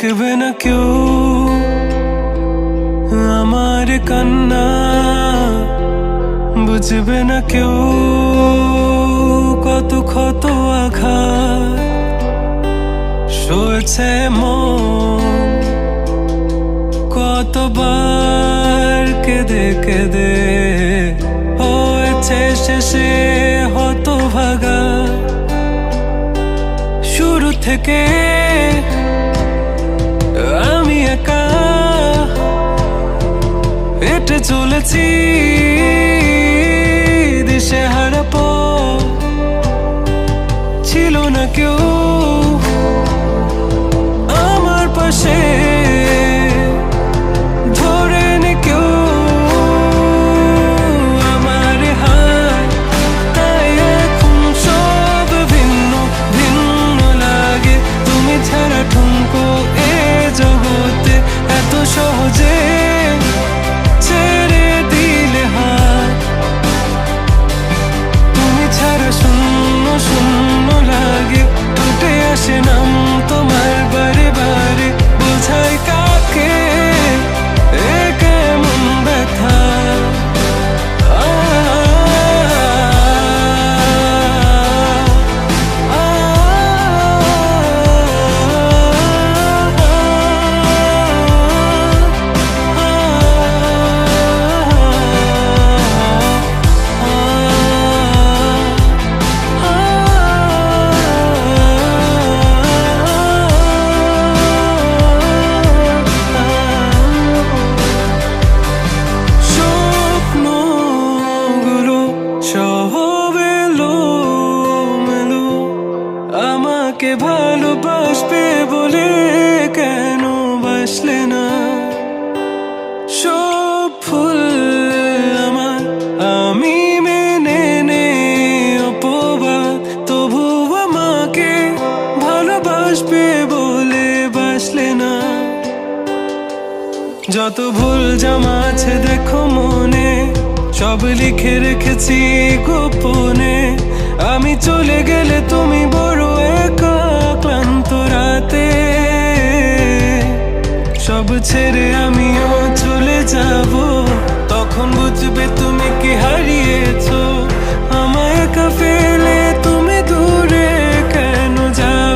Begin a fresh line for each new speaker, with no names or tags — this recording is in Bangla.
দেখবে না কেউ আমার কান্না, বুঝবে না কেউ কত ক্ষত আঘাত সয়েছে মন, কতবার কেঁদে কেঁদে হয়েছে শেষে হতভাগা। শুরু থেকে আমি একা হেঁটে চলেছি দিশেহারা পথ, ছিল না কেউ আমার পাশে ধরে নে কেউ আমার হাত, তাই এখন সব ভিন্ন ভিন্ন লাগে। তুমি ছাড়া ঠুনকো এ জগতে এত সহজে ছেড়ে দিলে হাত, তুমি ছাড়া শূন্য শূন্য লাগে। উঠে আসে নাম তোমার বারে বারে, বোঝাই কাকে এ কেমন ব্যথা। আমাকে ভালোবাসবে বলে কেন বাসলে না? সব ফুল আমার আমি মেনে নে অপবাদ, তবু আমাকে ভালোবাসবে বলে বাসলে না। যত ভুল জামা আছে দেখো মনে, সব লিখে রেখেছি গোপনে। আমি চলে গেলে তুমি বড় একা ক্লান্ত রাতে, সব ছেড়ে আমিও চলে যাব, তখন বুঝবে তুমি কি হারিয়েছো। আমায় একা ফেলে তুমি দূরে কেন যাও?